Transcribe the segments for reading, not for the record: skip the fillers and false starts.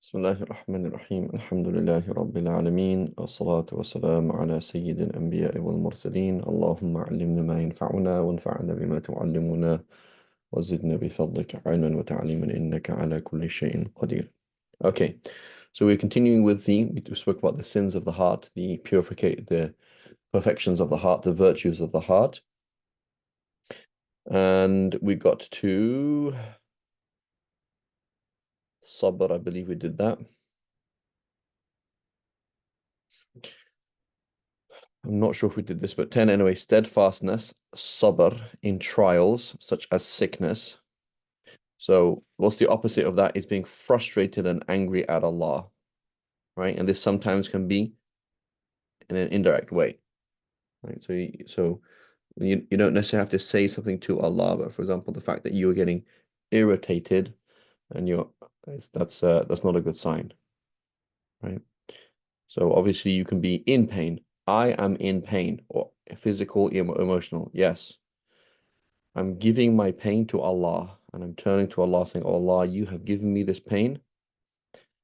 بسم الله الرحمن الرحيم الحمد لله رب العالمين والصلاة والسلام على سيد الأنبياء والمرسلين اللهم علمنا ما ينفعنا وانفعنا بما تعلمنا وزدنا بفضلك علما وتعليما إنك على كل شيء قدير. Okay, so we're continuing with we spoke about the sins of the heart, the perfections of the heart, the virtues of the heart. And we got to sabr, I believe we did that. I'm not sure if we did this, but 10 anyway. Steadfastness, sabr, in trials such as sickness. So what's the opposite of that is being frustrated and angry at Allah, right? And this sometimes can be in an indirect way, right? So you don't necessarily have to say something to Allah, but for example, the fact that you are getting irritated and that's not a good sign, right? So obviously you can be in pain. I am in pain, or physical, emotional. Yes. I'm giving my pain to Allah and I'm turning to Allah saying, oh Allah, you have given me this pain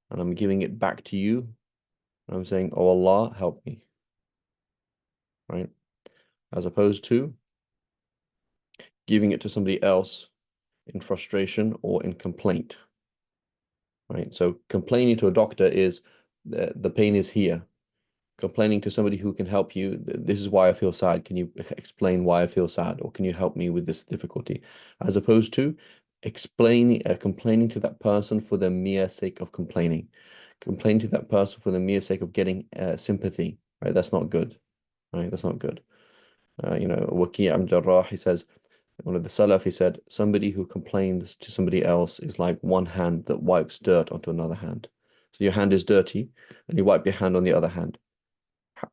and I'm giving it back to you. And I'm saying, oh Allah, help me, right? As opposed to giving it to somebody else in frustration or in complaint, right? So complaining to a doctor is the pain is here. Complaining to somebody who can help you, this is why I feel sad. Can you explain why I feel sad? Or can you help me with this difficulty? As opposed to complaining to that person for the mere sake of complaining. Complaining to that person for the mere sake of getting sympathy, right? That's not good, right? That's not good. Waki' ibn Jarrah, he says, one of the Salaf, he said, somebody who complains to somebody else is like one hand that wipes dirt onto another hand. So your hand is dirty and you wipe your hand on the other hand.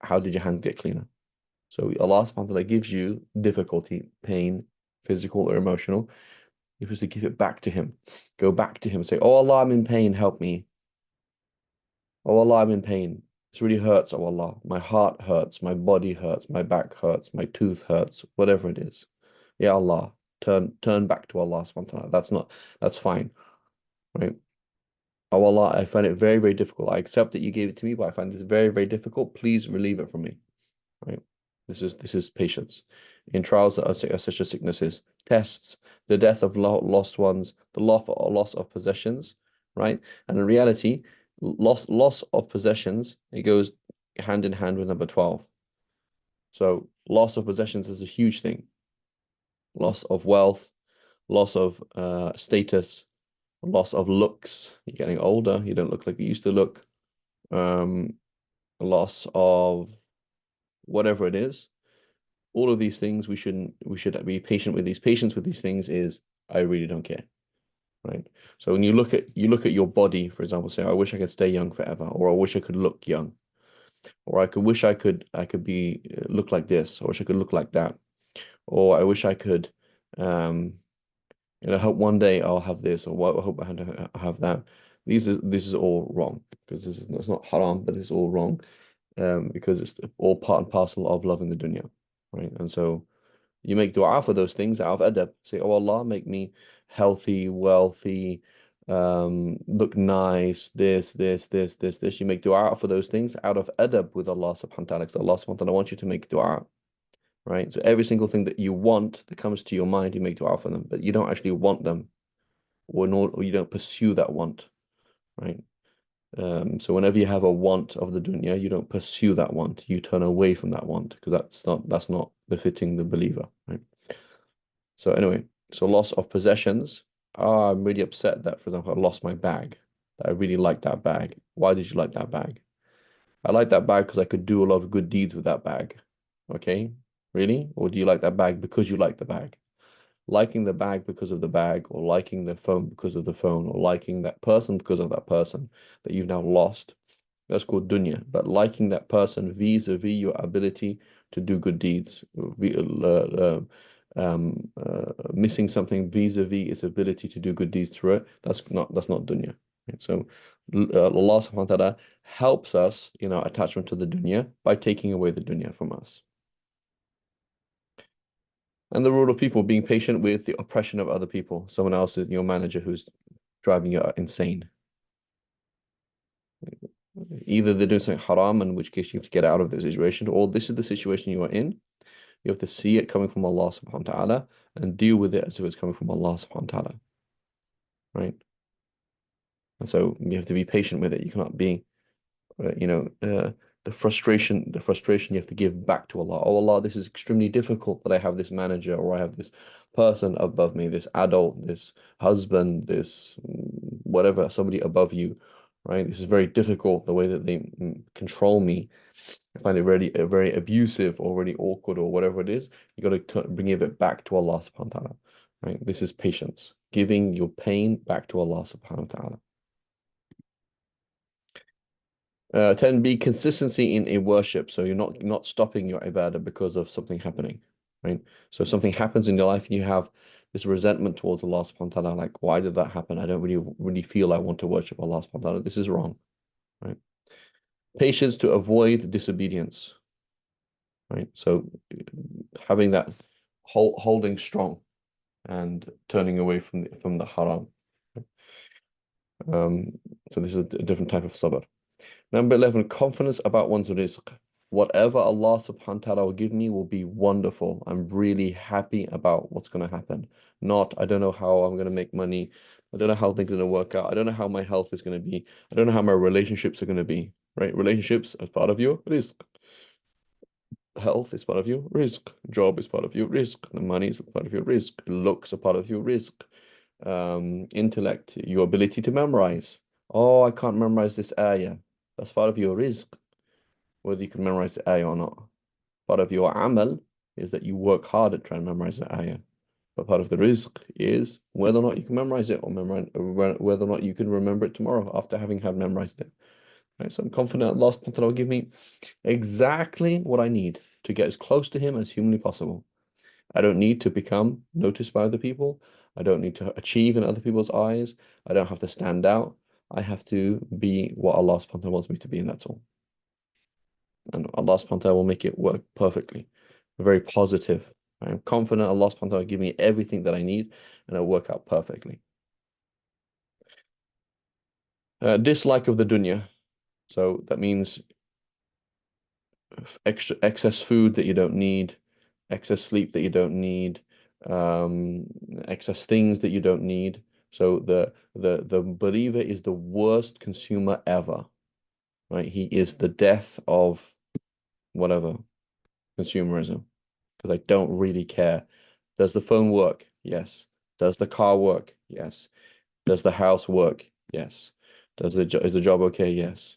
How did your hand get cleaner? So Allah subhanahu wa ta'ala gives you difficulty, pain, physical or emotional. You're supposed to give it back to Him. Go back to Him. Say, oh Allah, I'm in pain. Help me. Oh Allah, I'm in pain. This really hurts. Oh Allah, my heart hurts. My body hurts. My back hurts. My tooth hurts. Whatever it is. Yeah, Allah, turn back to Allah subhanahu wa ta'ala. That's fine. Right? Oh Allah, I find it very, very difficult. I accept that you gave it to me, but I find this very, very difficult. Please relieve it from me. Right? This is patience in trials that are such as sicknesses, tests, the death of lost ones, the loss of possessions, right? And in reality, loss of possessions, it goes hand in hand with number 12. So loss of possessions is a huge thing. Loss of wealth, loss of status, loss of looks. You're getting older, you don't look like you used to look. Um, Loss of whatever it is. All of these things we should be patient with these. Patience with these things is I really don't care, right? So when you look at your body, for example, say I wish I could stay young forever, or I wish I could look young, or I could be look like this, or I wish I could look like that, or I wish I could um hope one day I'll have this, or I hope I have that. This is all wrong, because it's not haram, but it's all wrong, because it's all part and parcel of loving the dunya, right? And so you make dua for those things out of adab. Say, oh Allah, make me healthy, wealthy, look nice, this. You make dua for those things out of adab with Allah subhanahu wa ta'ala. Because Allah subhanahu wa ta'ala wants you to make dua, right? So every single thing that you want that comes to your mind, you make dua for them, but you don't actually want them, or you don't pursue that want, right? So whenever you have a want of the dunya, you don't pursue that want. You turn away from that want, because that's not befitting the believer, right? So anyway, so loss of possessions. Ah, I'm really upset that, for example, I lost my bag. That I really liked that bag. Why did you like that bag? I like that bag because I could do a lot of good deeds with that bag. Okay, really? Or do you like that bag because you like the bag? Liking the bag because of the bag, or liking the phone because of the phone, or liking that person because of that person that you've now lost. That's called dunya. But liking that person vis-a-vis your ability to do good deeds, missing something vis-a-vis its ability to do good deeds through it, that's not dunya. Right? So Allah subhanahu wa ta'ala helps us in our attachment to the dunya by taking away the dunya from us. And the rule of people, being patient with the oppression of other people. Someone else is your manager who's driving you insane. Either they're doing something haram, in which case you have to get out of the situation, or this is the situation you are in. You have to see it coming from Allah subhanahu wa ta'ala and deal with it as if it's coming from Allah subhanahu wa ta'ala, right? And so you have to be patient with it. You cannot be, you know, the frustration you have to give back to Allah. Oh Allah, this is extremely difficult that I have this manager or I have this person above me, this adult, this husband, this whatever, somebody above you, right? This is very difficult, the way that they control me. I find it really very abusive or really awkward or whatever it is. You got to bring it back to Allah subhanahu wa ta'ala, right? This is patience, giving your pain back to Allah subhanahu wa ta'ala. 10, be consistency in a worship. So you're not stopping your ibadah because of something happening, right? So if something happens in your life and you have this resentment towards Allah subhanahu wa ta'ala, like, why did that happen? I don't really feel I want to worship Allah subhanahu wa ta'ala. This is wrong, right? Patience to avoid disobedience, right? So having that holding strong and turning away from the haram. So this is a different type of sabr. Number 11, confidence about one's rizq. Whatever Allah subhanahu wa ta'ala will give me will be wonderful. I'm really happy about what's going to happen. Not, I don't know how I'm going to make money. I don't know how things are going to work out. I don't know how my health is going to be. I don't know how my relationships are going to be, right? Relationships as part of your rizq. Health is part of your rizq. Job is part of your rizq. The money is part of your rizq. Looks are part of your rizq. Intellect, your ability to memorize. Oh, I can't memorize this ayah. That's part of your rizq, whether you can memorize the ayah or not. Part of your amal is that you work hard at trying to memorize the ayah. But part of the rizq is whether or not you can memorize it or whether or not you can remember it tomorrow after having had memorized it. Right? So I'm confident Allah subhanahu wa ta'ala will give me exactly what I need to get as close to Him as humanly possible. I don't need to become noticed by other people. I don't need to achieve in other people's eyes. I don't have to stand out. I have to be what Allah subhanahu wa ta'ala wants me to be, and that's all. And Allah subhanahu wa ta'ala will make it work perfectly. Very positive. I am confident Allah subhanahu wa ta'ala will give me everything that I need and it'll work out perfectly. Dislike of the dunya. So that means excess food that you don't need, excess sleep that you don't need, excess things that you don't need. So the believer is the worst consumer ever, right? He is the death of whatever consumerism, because I don't really care. Does the phone work? Yes. Does the car work? Yes. Does the house work? Yes. Is the job okay? Yes.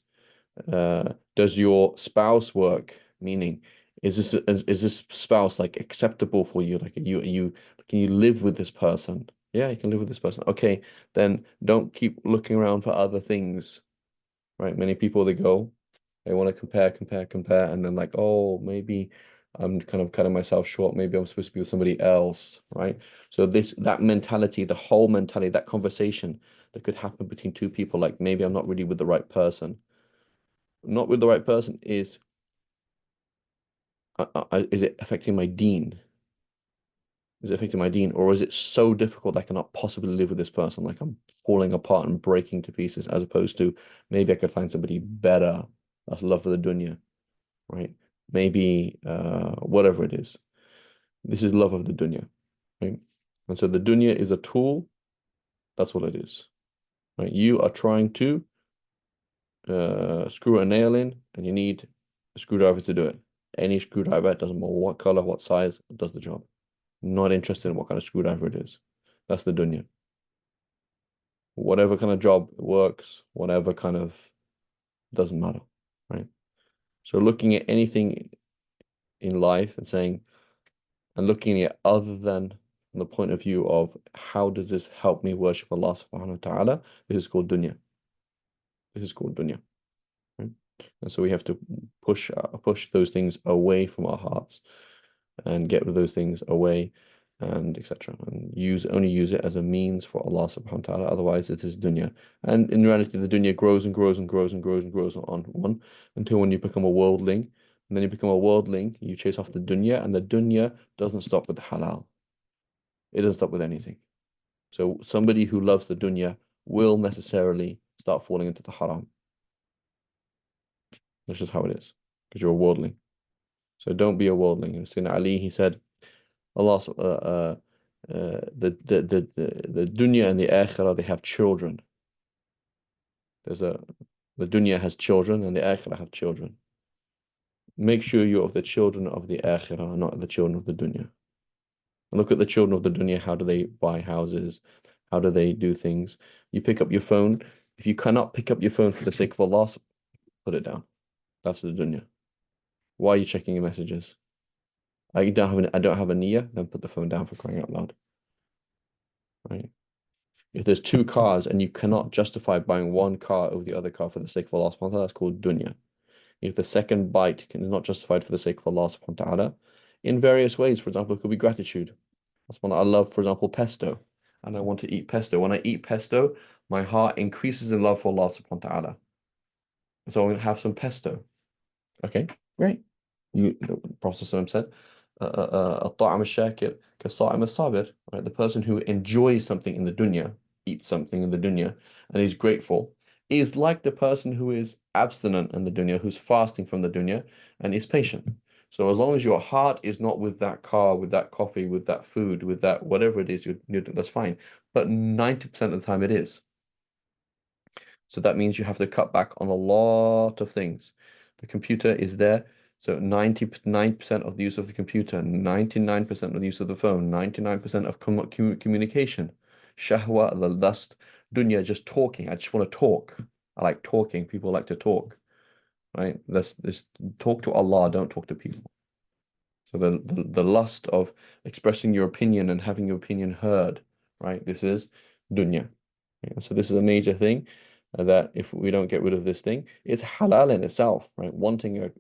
Does your spouse work? Meaning, is this spouse like acceptable for you? Like, you can you live with this person? Yeah, you can live with this person. Okay, then don't keep looking around for other things, right? Many people they want to compare, and then like, oh, maybe I'm kind of cutting myself short. Maybe I'm supposed to be with somebody else, right? So that mentality, the whole mentality, that conversation that could happen between two people, like maybe I'm not really with the right person. Not with the right person is it affecting my deen? Is it affecting my deen, or is it so difficult that I cannot possibly live with this person? Like I'm falling apart and breaking to pieces, as opposed to maybe I could find somebody better. That's love for the dunya, right? Maybe whatever it is. This is love of the dunya, right? And so the dunya is a tool. That's what it is, right? You are trying to screw a nail in, and you need a screwdriver to do it. Any screwdriver, it doesn't matter what color, what size, does the job. Not interested in what kind of screwdriver it is. That's the dunya. Whatever kind of job works, whatever kind of doesn't matter, right? So looking at anything in life and saying, and looking at other than from the point of view of how does this help me worship Allah subhanahu wa ta'ala, this is called dunya. This is called dunya. Right? And so we have to push those things away from our hearts and get rid of those things away and etc. And only use it as a means for Allah subhanahu wa ta'ala. Otherwise it is dunya. And in reality the dunya grows and grows and grows and grows and grows on one until when you become a worldling. And then you become a worldling, you chase off the dunya, and the dunya doesn't stop with halal. It doesn't stop with anything. So somebody who loves the dunya will necessarily start falling into the haram. That's just how it is. Because you're a worldling. So don't be a worldling. Sayyidina Ali, he said, Allah, the dunya and the akhirah, they have children. There's a The dunya has children and the akhirah have children. Make sure you're of the children of the akhirah, not the children of the dunya. And look at the children of the dunya. How do they buy houses? How do they do things? You pick up your phone. If you cannot pick up your phone for the sake of Allah, put it down. That's the dunya. Why are you checking your messages? I don't have a niyyah, then put the phone down, for crying out loud. Right? If there's two cars and you cannot justify buying one car over the other car for the sake of Allah subhanahu wa ta'ala, that's called dunya. If the second bite is not justified for the sake of Allah subhanahu wa ta'ala, in various ways, for example, it could be gratitude. That's one I love, for example, pesto. And I want to eat pesto. When I eat pesto, my heart increases in love for Allah subhanahu wa ta'ala. So I'm going to have some pesto. Okay, great. The Prophet ﷺ said, الطعام الشاكر كالصائم الصابر. Right? The person who enjoys something in the dunya, eats something in the dunya, and is grateful, is like the person who is abstinent in the dunya, who's fasting from the dunya, and is patient. So as long as your heart is not with that car, with that coffee, with that food, with that whatever it is you're doing, that's fine. But 90% of the time it is. So that means you have to cut back on a lot of things. The computer is there. So 99% of the use of the computer, 99% of the use of the phone, 99% of communication. Shahwa, the lust, dunya, just talking. I just want to talk. I like talking. People like to talk, right? Let's talk to Allah, don't talk to people. So the lust of expressing your opinion and having your opinion heard, right? This is dunya. Yeah, so this is a major thing that if we don't get rid of this thing, it's halal in itself, right? Wanting a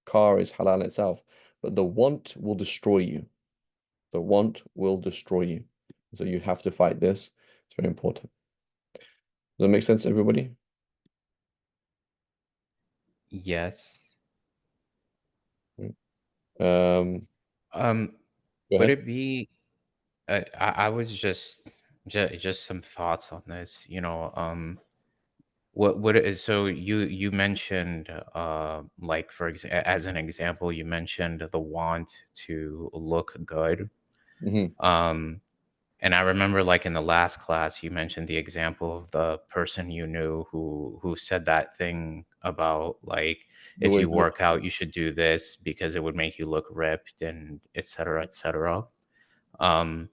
car is halal in itself, but the want will destroy you. The want will destroy you. So you have to fight this. It's very important. Does that make sense, everybody? Yes. Right. Um, Um, Go would ahead. it be I was just some thoughts on this, what is so you mentioned like for as an example, you mentioned the want to look good. Hmm. Um and I remember like in the last class you mentioned the example of the person you knew who said that thing about like The if way you you work out you should do this because it would make you look ripped and et cetera, et cetera. Um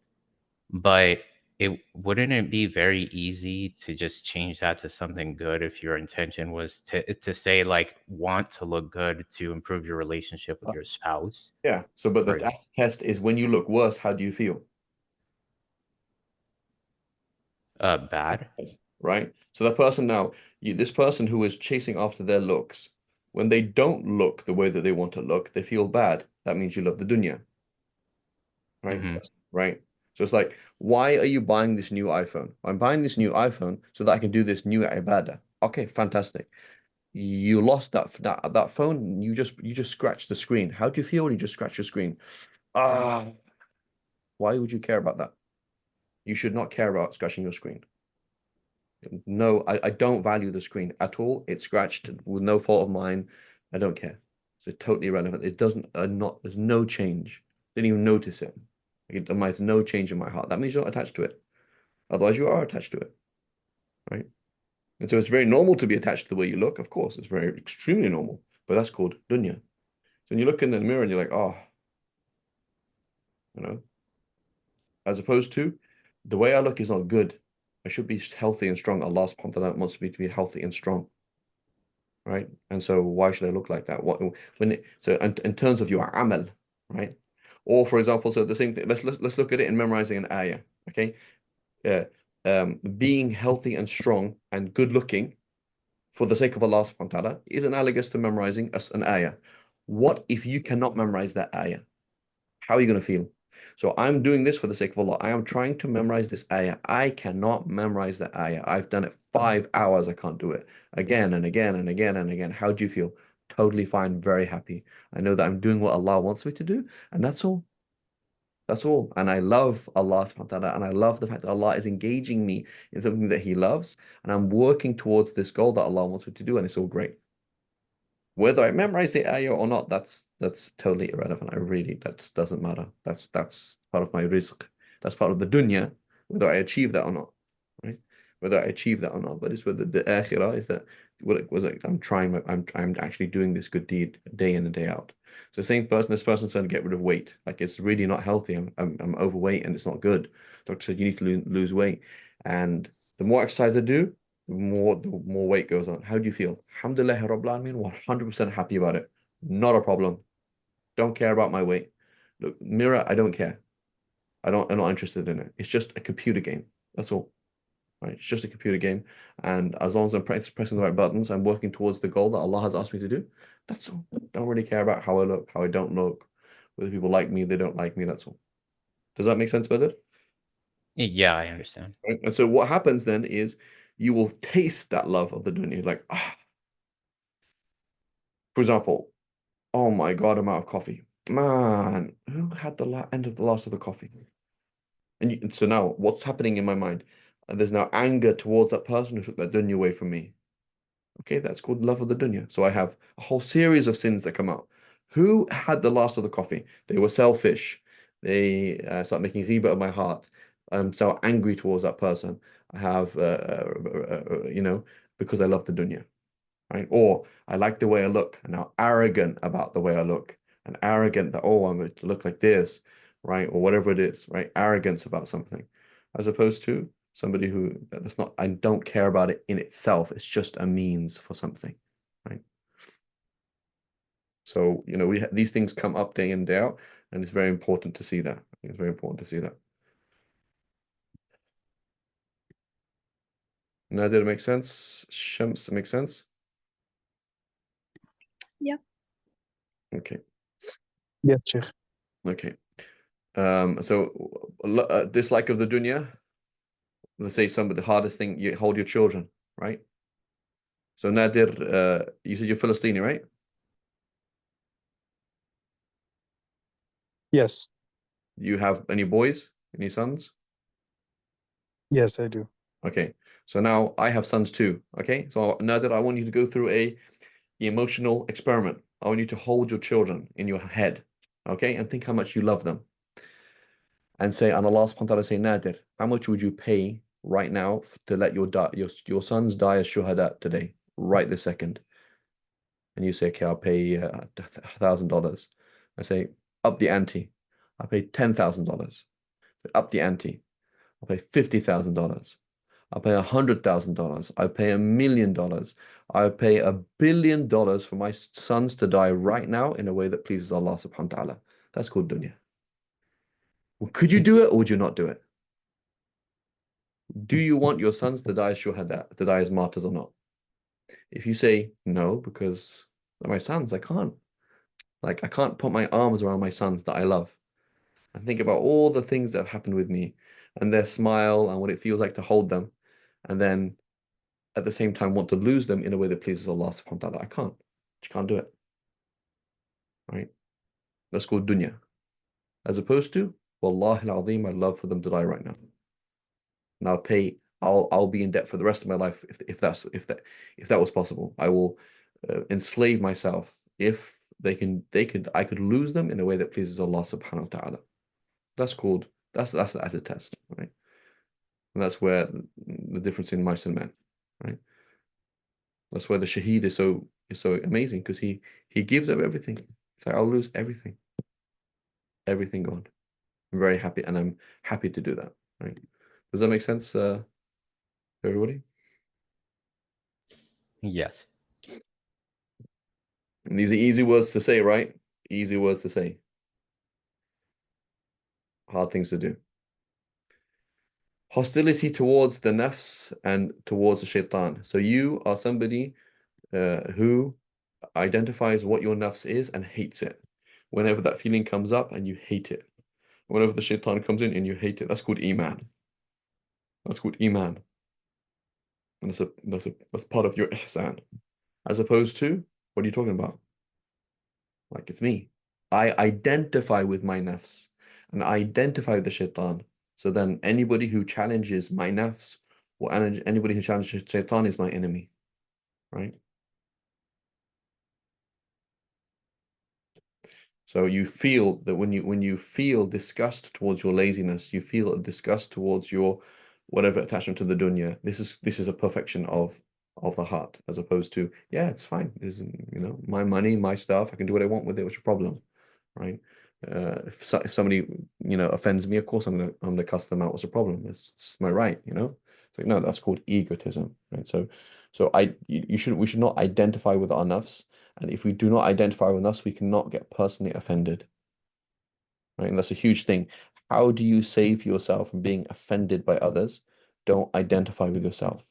but it wouldn't it be very easy to just change that to something good if your intention was to say like want to look good to improve your relationship with look. your spouse, Yeah. So, but for the test is when you look worse, how do you feel? bad. Yes. Right? So that person now, this person who is chasing after their looks, when they don't look the way that they want to look, they feel bad. That means you love the dunya, right? Hmm. Right. So it's like, why are you buying this new iPhone? I'm buying this new iPhone so that I can do this new ibadah. Okay, fantastic. You lost that phone. You just scratched the screen. How do you feel when you just scratch your screen? Ah, why would you care about that? You should not care about scratching your screen. No, I don't value the screen at all. It's scratched with no fault of mine. I don't care. It's totally irrelevant. It doesn't not there's no change. Didn't even notice it. There's no change in my heart. That means you're not attached to it. Otherwise, you are attached to it, right? And so it's very normal to be attached to the way you look. Of course, it's very extremely normal. But that's called dunya. So when you look in the mirror and you're like, oh, you know, as opposed to the way I look is not good. I should be healthy and strong. Allah subhanahu wa ta'ala wants me to be healthy and strong. Right? And so why should I look like that? So in terms of your amal, right? Or for example, so the same thing. Let's look at it in memorizing an ayah. Okay, being healthy and strong and good looking for the sake of Allah subhanahu wa ta'ala is analogous to memorizing an ayah. What if you cannot memorize that ayah? How are you going to feel? So I'm doing this for the sake of Allah. I am trying to memorize this ayah. I cannot memorize the ayah. I've done it 5 hours. I can't do it again and again and again and again. How do you feel? Totally fine, very happy. I know that I'm doing what Allah wants me to do, and that's all. That's all. And I love Allah subhanahu wa ta'ala, and I love the fact that Allah is engaging me in something that He loves, and I'm working towards this goal that Allah wants me to do, and it's all great. Whether I memorize the ayah or not, that's totally irrelevant. I really that doesn't matter. That's part of my rizq. That's part of the dunya, whether I achieve that or not. Right? Whether I achieve that or not. But it's whether the akhirah is that what it was like I'm actually doing this good deed day in and day out. So same person, this person's trying to get rid of weight. Like it's really not healthy. I'm overweight and it's not good. Doctor said you need to lose weight. And the more exercise I do, the more weight goes on. How do you feel? Alhamdulillah Rabbil Alameen, 100% happy about it. Not a problem. Don't care about my weight. Look, mirror, I don't care. I'm not interested in it. It's just a computer game. That's all. Right? It's just a computer game. And as long as I'm pressing the right buttons, I'm working towards the goal that Allah has asked me to do. That's all. Don't really care about how I look, how I don't look, whether people like me, they don't like me. That's all. Does that make sense, Badr? Yeah, I understand. Right? And so what happens then is you will taste that love of the dunya. Like, for example, oh my God, I'm out of coffee. Man, who had the la end of the last of the coffee? And so now what's happening in my mind? There's now anger towards that person who took that dunya away from me. Okay, that's called love of the dunya. So I have a whole series of sins that come out. Who had the last of the coffee? They were selfish. They start making riba of my heart. I'm so angry towards that person. I have, because I love the dunya, right? Or I like the way I look and now arrogant about the way I look and arrogant that, oh, I'm going to look like this, right? Or whatever it is, right? Arrogance about something, as opposed to somebody who that's not, I don't care about it in itself. It's just a means for something, right? So, these things come up day in, day out, and it's very important to see that. It's very important to see that. Now, did it make sense? Shams, it make sense? Yeah. Okay. Yes, Sheikh. Okay. So dislike of the dunya. Let's say the hardest thing you hold your children, right? So Nadir, you said you're Palestinian, right? Yes. You have any boys, any sons? Yes, I do. Okay. So now I have sons too. Okay. So Nadir, I want you to go through a emotional experiment. I want you to hold your children in your head, okay, and think how much you love them. And say, and Allah subhanahu wa ta'ala say, Nadir, how much would you pay right now to let your sons die as shuhada today, right this second? And you say, okay, I'll pay $1,000. I say, up the ante. I'll pay $10,000. Up the ante. I'll pay $50,000. I'll pay $100,000. I'll pay $1,000,000. I'll pay $1 billion for my sons to die right now in a way that pleases Allah subhanahu wa ta'ala. That's called dunya. Could you do it or would you not do it? Do you want your sons to die as shuhada, to die as martyrs or not? If you say no, because they're my sons, I can't. Like, I can't put my arms around my sons that I love and think about all the things that have happened with me and their smile and what it feels like to hold them. And then at the same time want to lose them in a way that pleases Allah subhanahu wa ta'ala. I can't. You can't do it. Right? That's called dunya. As opposed to, Wallahi al-azim, I'd love for them to die right now. And I'll be in debt for the rest of my life if that was possible. I will enslave myself if I could lose them in a way that pleases Allah subhanahu wa ta'ala. That's a test, right? And that's where the difference in mice and men, right? That's why the shaheed is so amazing because he gives up everything. It's like I'll lose everything, everything gone. I'm very happy, and I'm happy to do that. Right? Does that make sense, everybody? Yes. And these are easy words to say, right? Easy words to say. Hard things to do. Hostility towards the nafs and towards the shaitan. So you are somebody who identifies what your nafs is and hates it. Whenever that feeling comes up and you hate it. Whenever the shaitan comes in and you hate it, that's called iman. That's called iman. And that's part of your ihsan. As opposed to, what are you talking about? Like it's me. I identify with my nafs and I identify with the shaitan. So then anybody who challenges my nafs or anybody who challenges shaitan is my enemy. Right? So you feel that when you feel disgust towards your laziness, you feel a disgust towards your whatever attachment to the dunya. This is a perfection of the heart, as opposed to, yeah, it's fine. This is, my money, my stuff. I can do what I want with it. What's your problem, right? If somebody offends me, of course I'm gonna cuss them out. What's the problem? It's my right, It's like, no, that's called egotism, right? So we should not identify with our nafs, and if we do not identify with us, we cannot get personally offended, right? And that's a huge thing. How do you save yourself from being offended by others? Don't identify with yourself.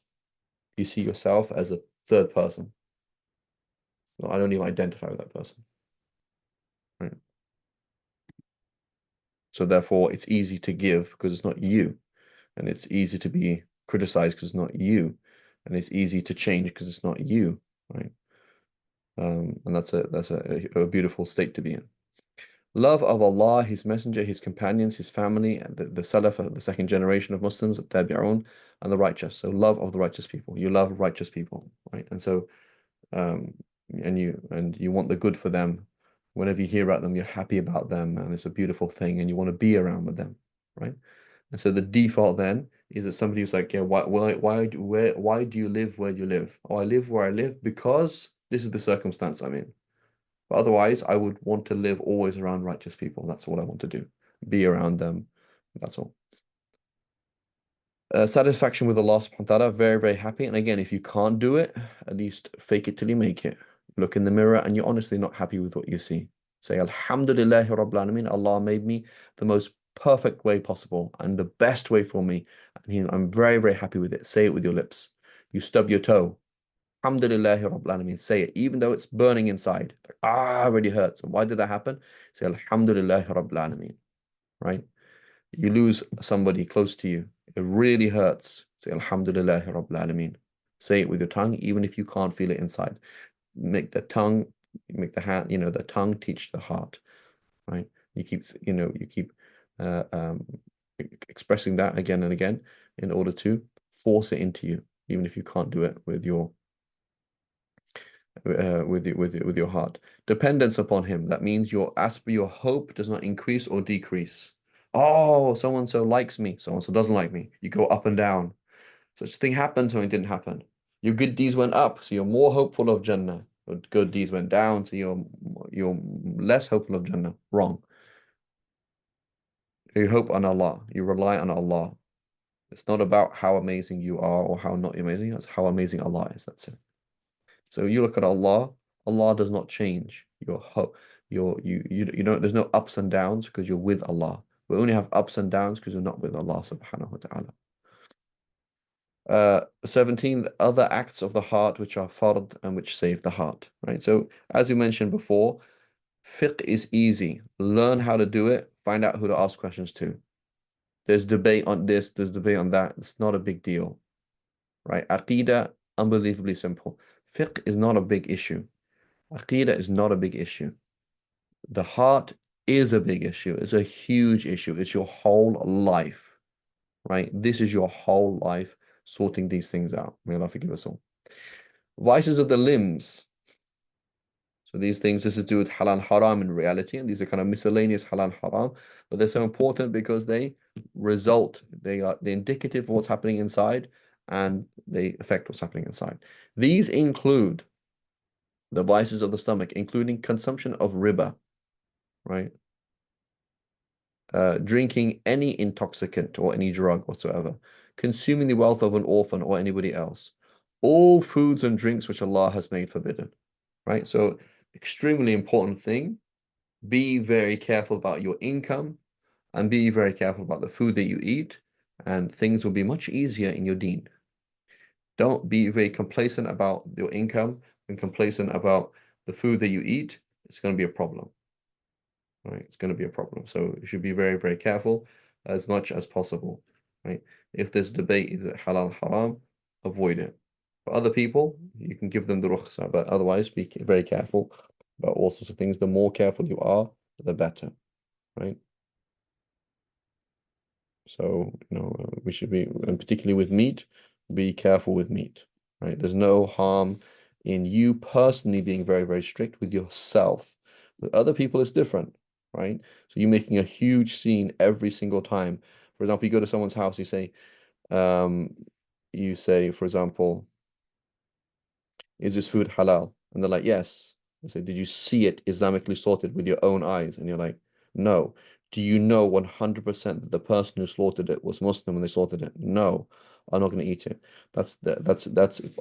You see yourself as a third person. Well, I don't even identify with that person, right? So therefore, it's easy to give because it's not you, and it's easy to be criticized because it's not you, and it's easy to change because it's not you, right? And that's a beautiful state to be in. Love of Allah, His Messenger, His companions, His family, the Salaf, the second generation of Muslims, Tabi'un, and the righteous. So love of the righteous people. You love righteous people, right? And so, um, and you want the good for them. Whenever you hear about them, you're happy about them, and it's a beautiful thing, and you want to be around with them, right? And so the default then is that somebody who's like, yeah, why do you live where you live? Oh, I live where I live because this is the circumstance I'm in. But otherwise, I would want to live always around righteous people. That's what I want to do. Be around them. That's all. Satisfaction with Allah subhanahu wa ta'ala, very, very happy. And again, if you can't do it, at least fake it till you make it. Look in the mirror and you're honestly not happy with what you see. Say, Alhamdulillah Rabbil Alameen, Allah made me the most perfect way possible and the best way for me. And I'm very, very happy with it. Say it with your lips. You stub your toe. Alhamdulillah Rabbil Alameen. Say it, even though it's burning inside. Already hurts. And why did that happen? Say, Alhamdulillah Rabbil Alameen. Right? You lose somebody close to you. It really hurts. Say, Alhamdulillah Rabbil Alameen. Say it with your tongue, even if you can't feel it inside. Make the hand, the tongue teach the heart, right? You keep uh, um, expressing that again and again in order to force it into you, even if you can't do it with your with your heart. Dependence upon him. That means your hope does not increase or decrease. Oh, so and so likes me, so and so doesn't like me. You go up and down. Such a thing happened, so it didn't happen. Your good deeds went up, so you're more hopeful of Jannah. Your good deeds went down, so you're less hopeful of Jannah. Wrong. You hope on Allah. You rely on Allah. It's not about how amazing you are or how not amazing. It's how amazing Allah is. That's it. So you look at Allah. Allah does not change. Your hope. You don't. There's no ups and downs because you're with Allah. We only have ups and downs because you're not with Allah subhanahu wa ta'ala. 17, other acts of the heart which are fard and which save the heart, right? So as we mentioned before, fiqh is easy. Learn how to do it, find out who to ask questions to. There's debate on this, there's debate on that. It's not a big deal, right? Aqidah, unbelievably simple. Fiqh is not a big issue. Aqidah is not a big issue. The heart is a big issue. It's a huge issue. It's your whole life, right? This is your whole life sorting these things out. May Allah forgive us all. Vices of the limbs. So these things, this is to do with halal haram in reality, and these are kind of miscellaneous halal haram, but they're so important because they are the indicative of what's happening inside, and they affect what's happening inside. These include the vices of the stomach, including consumption of riba, right? Drinking any intoxicant or any drug whatsoever, consuming the wealth of an orphan or anybody else, all foods and drinks which Allah has made forbidden, right? So extremely important thing, be very careful about your income and be very careful about the food that you eat, and things will be much easier in your deen. Don't be very complacent about your income and complacent about the food that you eat. It's going to be a problem. Right? It's going to be a problem. So you should be very, very careful as much as possible, right? If there's debate, is it halal, haram, avoid it. For other people, you can give them the rukhsa, but otherwise be very careful about all sorts of things. The more careful you are, the better, right? So, we should be, and particularly with meat, be careful with meat, right? There's no harm in you personally being very, very strict with yourself. With other people, it's different, right? So you're making a huge scene every single time. For example, you go to someone's house, um, you say, for example, is this food halal? And they're like, yes. I say, did you see it Islamically sorted with your own eyes? And you're like, no. Do you know 100% that the person who slaughtered it was Muslim when they slaughtered it? No, I'm not going to eat it. That's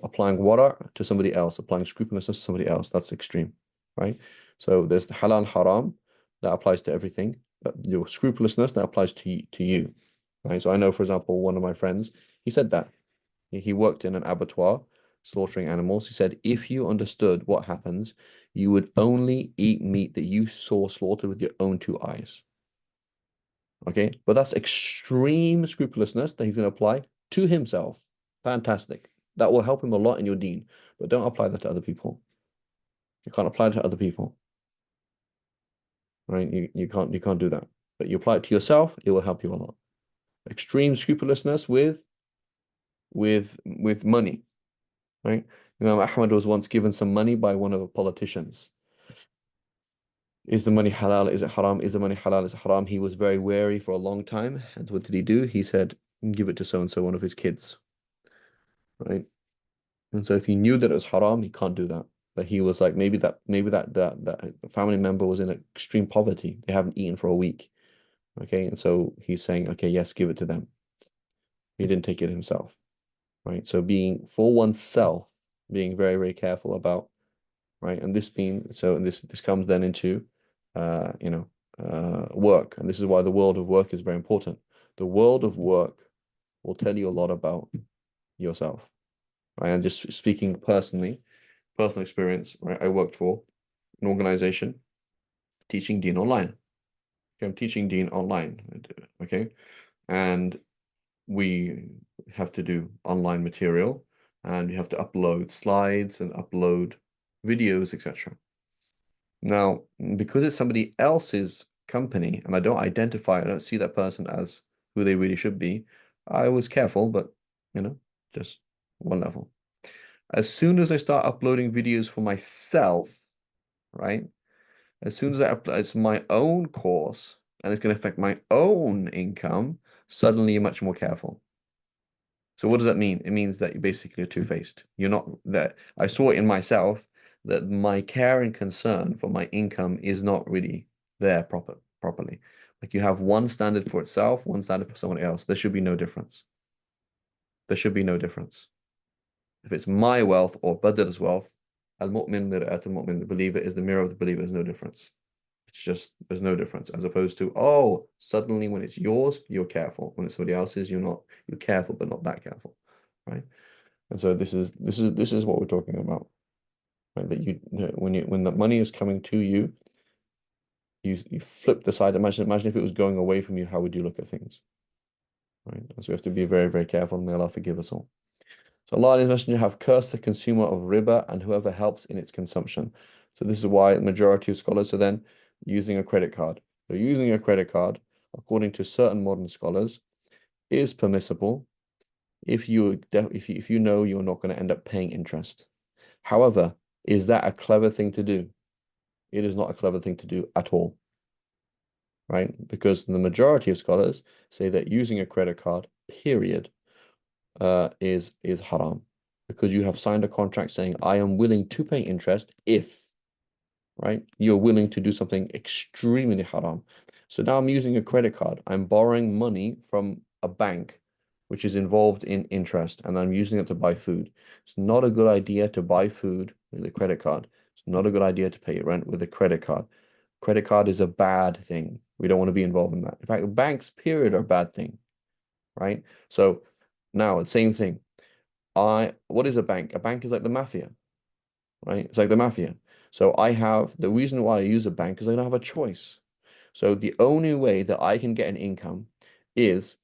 applying wara to somebody else, applying scrupulousness to somebody else. That's extreme, right? So there's the halal haram that applies to everything, but your scrupulousness that applies to you, right? So I know, for example, one of my friends, he said that. He worked in an abattoir slaughtering animals. He said, if you understood what happens, you would only eat meat that you saw slaughtered with your own two eyes. Okay, but that's extreme scrupulousness that he's going to apply to himself. Fantastic. That will help him a lot in your deen, but don't apply that to other people. You can't apply it to other people, right? You can't do that. But you apply it to yourself, it will help you a lot. Extreme scrupulousness with money, right? Imam Ahmad was once given some money by one of the politicians. Is the money halal? Is it haram? Is the money halal? Is it haram? He was very wary for a long time. And what did he do? He said, give it to so and so, one of his kids, right? And so if he knew that it was haram, he can't do that. But he was like, maybe that family member was in extreme poverty. They haven't eaten for a week. Okay. And so he's saying, okay, yes, give it to them. He didn't take it himself. Right. So being for oneself, being very, very careful about, right? And this comes then into work. And this is why the world of work is very important. The world of work will tell you a lot about yourself. Right? And just speaking personally, personal experience, right? I worked for an organization teaching Deen online. Okay, I'm teaching Deen online. Okay. And we have to do online material and you have to upload slides and upload videos, etc. Now, because it's somebody else's company and I don't see that person as who they really should be, I was careful, but just one level. As soon as I start uploading videos for myself, right? As soon as it's my own course and it's going to affect my own income, suddenly you're much more careful. So what does that mean? It means that you're basically two-faced. You're not that I saw it in myself that my care and concern for my income is not really there properly. Like you have one standard for itself, one standard for someone else. There should be no difference. There should be no difference. If it's my wealth or Badr's wealth, al-mu'min mir'at al-mu'min, the believer is the mirror of the believer, there's no difference. It's just there's no difference as opposed to, oh, suddenly when it's yours, you're careful. When it's somebody else's, you're not, you're careful, but not that careful. Right. And so this is what we're talking about, right? That when the money is coming to you, you flip the side. Imagine if it was going away from you, how would you look at things, right? And so we have to be very, very careful. May Allah forgive us all. So Allah and His Messenger have cursed the consumer of riba and whoever helps in its consumption. So this is why the majority of scholars are then using a credit card. So using a credit card, according to certain modern scholars, is permissible if you know you're not going to end up paying interest. However, is that a clever thing to do? It is not a clever thing to do at all, right? Because the majority of scholars say that using a credit card, period, is haram because you have signed a contract saying I am willing to pay interest if, right? You're willing to do something extremely haram. So now I'm using a credit card. I'm borrowing money from a bank which is involved in interest and I'm using it to buy food. It's not a good idea to buy food with a credit card. It's not a good idea to pay rent with a credit card. Credit card is a bad thing. We don't want to be involved in that. In fact, banks, period, are a bad thing, right? So now the same thing. What is a bank? A bank is like the mafia, right? It's like the mafia. So the reason why I use a bank is I don't have a choice. So the only way that I can get an income is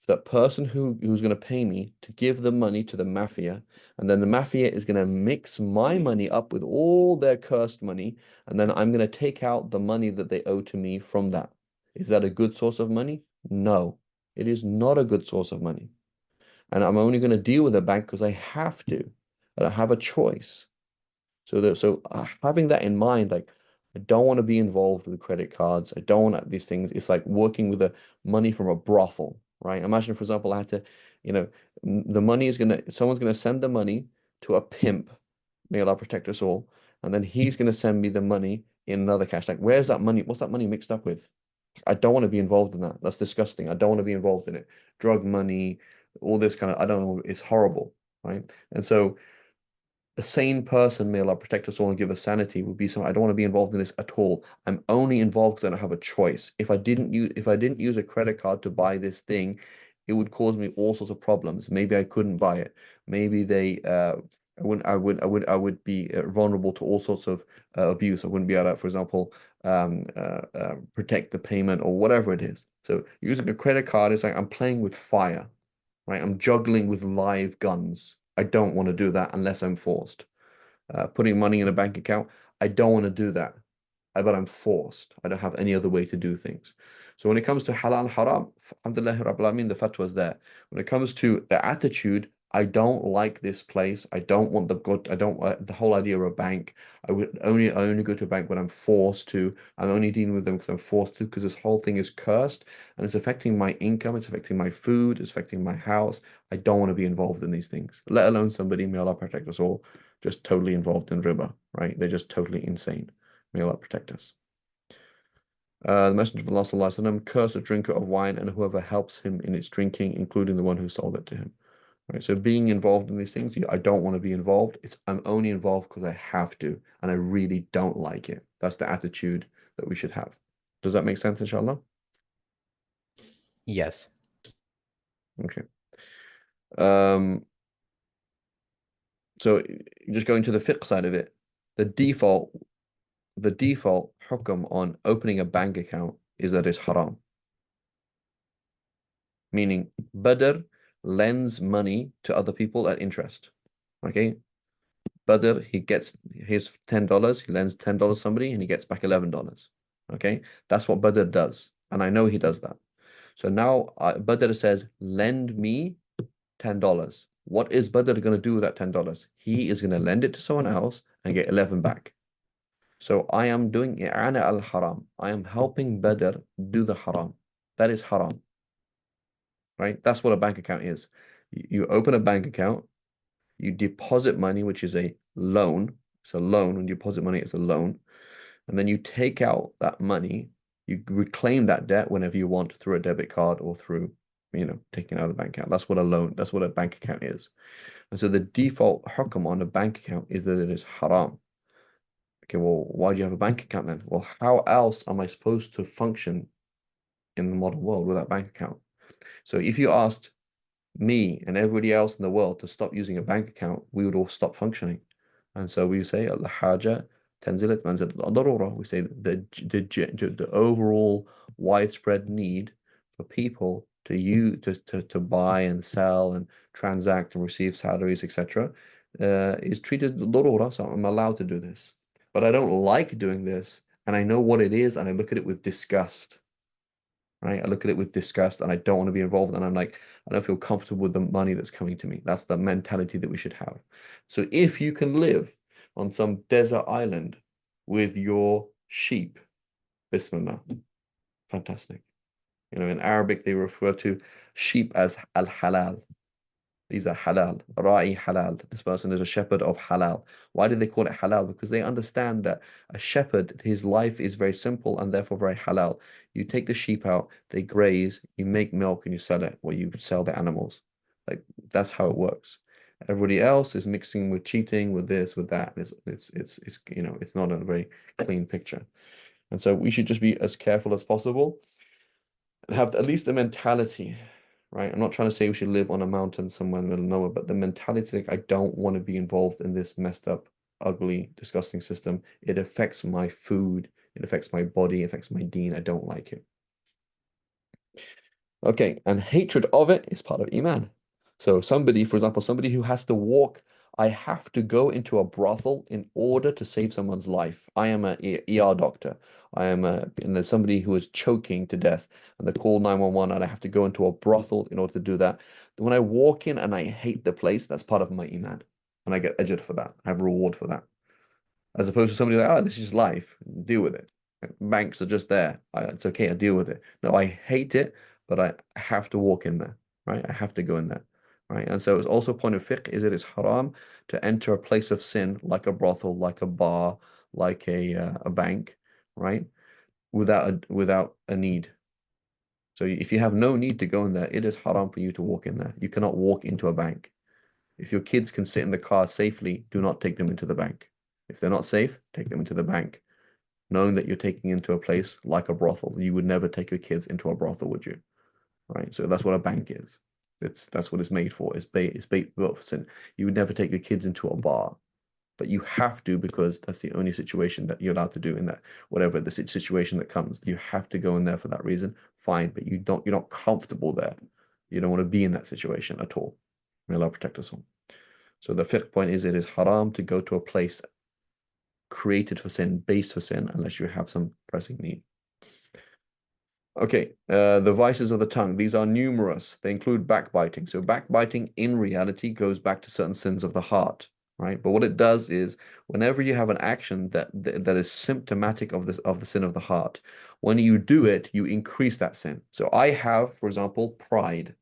that person who's going to pay me to give the money to the mafia, and then the mafia is going to mix my money up with all their cursed money, and then I'm going to take out the money that they owe to me from that. Is that a good source of money? No, it is not a good source of money. And I'm only going to deal with a bank because I have to. I don't have a choice. So having that in mind, like I don't want to be involved with credit cards. I don't want these things. It's like working with the money from a brothel, right? Imagine, for example, I had to, the money is someone's gonna send the money to a pimp, may Allah protect us all, and then he's gonna send me the money in another cash. Like, where's that money? What's that money mixed up with? I don't want to be involved in that. That's disgusting. I don't want to be involved in it. Drug money, all this kind of, I don't know, it's horrible, right? And so a sane person, may Allah protect us all and give us sanity, would be something I don't want to be involved in this at all. I'm only involved because I don't have a choice. If I didn't use a credit card to buy this thing, it would cause me all sorts of problems. Maybe I couldn't buy it. Maybe I would be vulnerable to all sorts of abuse. I wouldn't be able to, for example, protect the payment or whatever it is. So using a credit card is like I'm playing with fire, right? I'm juggling with live guns. I don't want to do that unless I'm forced. Putting money in a bank account, I don't want to do that, but I'm forced. I don't have any other way to do things. So when it comes to halal haram, alhamdulillah rabbil alameen, the fatwa is there. When it comes to the attitude, I don't like this place. I don't want the good. I don't the whole idea of a bank. I only go to a bank when I'm forced to. I'm only dealing with them because I'm forced to, because this whole thing is cursed and it's affecting my income. It's affecting my food. It's affecting my house. I don't want to be involved in these things, let alone somebody, may Allah protect us all, just totally involved in riba, right? They're just totally insane. May Allah protect us. The Messenger of Allah sallallahu alaihi wasallam cursed a drinker of wine and whoever helps him in its drinking, including the one who sold it to him. Right. So being involved in these things, I don't want to be involved. I'm only involved because I have to, and I really don't like it. That's the attitude that we should have. Does that make sense, inshallah? Yes. Okay. So just going to the fiqh side of it, the default hukm on opening a bank account is that it's haram. Meaning Badr lends money to other people at interest. Okay. Badr, he gets his $10, he lends $10 to somebody and he gets back $11. Okay. That's what Badr does. And I know he does that. So now Badr says, lend me $10. What is Badr going to do with that $10? He is going to lend it to someone else and get 11 back. So I am doing i'ana al-haram. I am helping Badr do the haram. That is haram, right? That's what a bank account is. You open a bank account, you deposit money, which is a loan. It's a loan. When you deposit money, it's a loan. And then you take out that money, you reclaim that debt whenever you want through a debit card or through, taking out of the bank account. That's what a loan, that's what a bank account is. And so the default hukm on a bank account is that it is haram. Okay, well, why do you have a bank account then? Well, how else am I supposed to function in the modern world without bank account? So if you asked me and everybody else in the world to stop using a bank account, we would all stop functioning. And so we say al-haja tanzilat manzilat al-darura. We say the overall widespread need for people to buy and sell and transact and receive salaries, etc., is treated darura. So I'm allowed to do this, but I don't like doing this, and I know what it is, and I look at it with disgust. Right? I look at it with disgust and I don't want to be involved. And I'm like, I don't feel comfortable with the money that's coming to me. That's the mentality that we should have. So if you can live on some desert island with your sheep, Bismillah, fantastic. In Arabic, they refer to sheep as al-halal. These are halal, ra'i halal. This person is a shepherd of halal. Why do they call it halal? Because they understand that a shepherd, his life is very simple and therefore very halal. You take the sheep out, they graze, you make milk and you sell it, or you sell the animals. Like that's how it works. Everybody else is mixing with cheating, with this, with that. It's not a very clean picture. And so we should just be as careful as possible and have at least the mentality, right? I'm not trying to say we should live on a mountain somewhere in the middle of nowhere, but the mentality, like, I don't want to be involved in this messed up, ugly, disgusting system. It affects my food, it affects my body, it affects my deen. I don't like it. Okay, and hatred of it is part of Iman. So somebody, for example, somebody who has to walk, I have to go into a brothel in order to save someone's life. I am an ER doctor. And there's somebody who is choking to death, and they call 911, and I have to go into a brothel in order to do that. When I walk in and I hate the place, that's part of my Iman, and I get ajr for that. I have reward for that. as opposed to somebody like, oh, this is life, deal with it. Banks are just there. It's okay, I deal with it. No, I hate it, but I have to walk in there, right? I have to go in there, right? And so it's also a point of fiqh is it is haram to enter a place of sin like a brothel, like a bar, like a bank, right? Without a need. So if you have no need to go in there, it is haram for you to walk in there. You cannot walk into a bank. If your kids can sit in the car safely, do not take them into the bank. If they're not safe, take them into the bank, knowing that you're taking into a place like a brothel. You would never take your kids into a brothel, would you? Right? So that's what a bank is. That's what it's made for. It's built for sin. You would never take your kids into a bar, but you have to because that's the only situation that you're allowed to do in that whatever the situation that comes. You have to go in there for that reason. Fine, but you're not comfortable there. You don't want to be in that situation at all. May Allah protect us all. So the fifth point is it is haram to go to a place created for sin, based for sin, unless you have some pressing need. Okay, the vices of the tongue. These are numerous. They include backbiting. So backbiting in reality goes back to certain sins of the heart, right? But what it does is whenever you have an action that is symptomatic of the sin of the heart, when you do it, you increase that sin. So I have, for example, pride.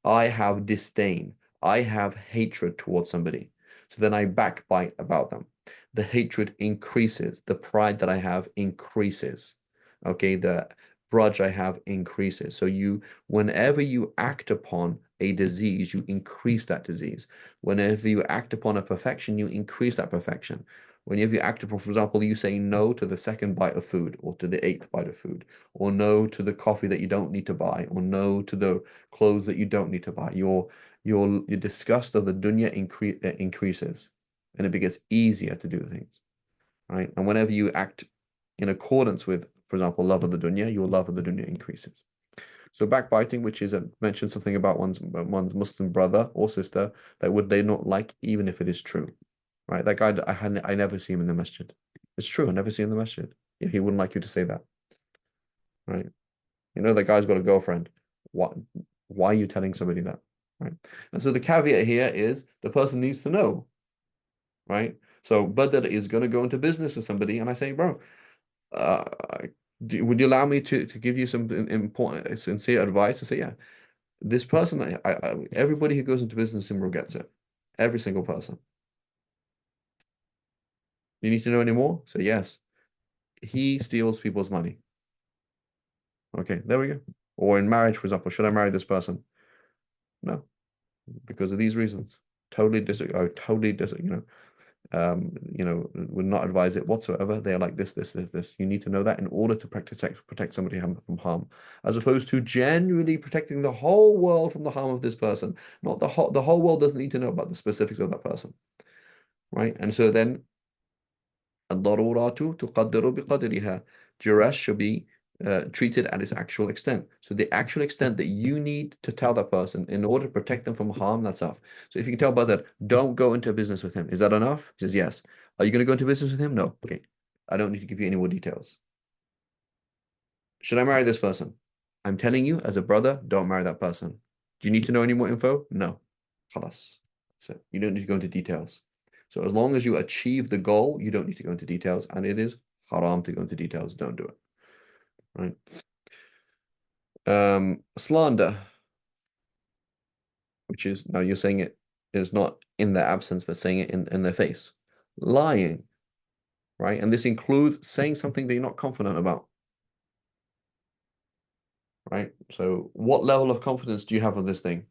I have disdain. I have hatred towards somebody. So then I backbite about them. The hatred increases. The pride that I have increases. Okay, the grudge I have increases. So whenever you act upon a disease, you increase that disease. Whenever you act upon a perfection, you increase that perfection. Whenever you act upon, for example, you say no to the second bite of food or to the eighth bite of food, or no to the coffee that you don't need to buy, or no to the clothes that you don't need to buy. Your disgust of the dunya increases, and it gets easier to do things, right? And whenever you act in accordance with, for example, love of the dunya, your love of the dunya increases. So backbiting, which is mention something about one's Muslim brother or sister that would they not like, even if it is true, right? That guy, I never see him in the masjid. It's true, I never see him in the masjid. Yeah, he wouldn't like you to say that, right? You know, that guy's got a girlfriend. What? Why are you telling somebody that? Right. And so the caveat here is the person needs to know, right? So Badr is going to go into business with somebody, and I say, bro, uh, would you allow me to give you some important, sincere advice? I say, yeah, this person, everybody who goes into business in gets it. Every single person. You need to know any more? So yes, he steals people's money. Okay, there we go. Or in marriage, for example, should I marry this person? No, because of these reasons. Totally disagree. I totally disagree. Would not advise it whatsoever. They are like this. You need to know that in order to protect somebody from harm, as opposed to genuinely protecting the whole world from the harm of this person. Not the whole world doesn't need to know about the specifics of that person, right? And so then الضرورات تقدر بقدرها. Duress should be treated at its actual extent. So the actual extent that you need to tell that person in order to protect them from harm, that's enough. So if you can tell about that, don't go into business with him. Is that enough? He says, yes. Are you going to go into business with him? No. Okay. I don't need to give you any more details. Should I marry this person? I'm telling you, as a brother, don't marry that person. Do you need to know any more info? No. Khalas. That's it. You don't need to go into details. So as long as you achieve the goal, you don't need to go into details, and it is haram to go into details. Don't do it. Right? Slander, which is now you're saying it is not in their absence, but saying it in their face. Lying, right? And this includes saying something that you're not confident about. Right? So what level of confidence do you have of this thing?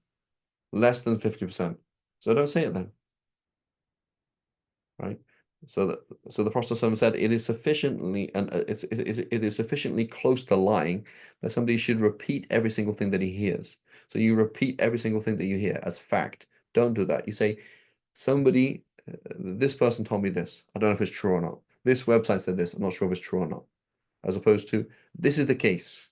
Less than 50%. So don't say it then. Right? So the Prophet said it is sufficiently it is sufficiently close to lying that somebody should repeat every single thing that he hears. So you repeat every single thing that you hear as fact. Don't do that. You say this person told me this. I don't know if it's true or not. This website said this. I'm not sure if it's true or not. As opposed to this is the case.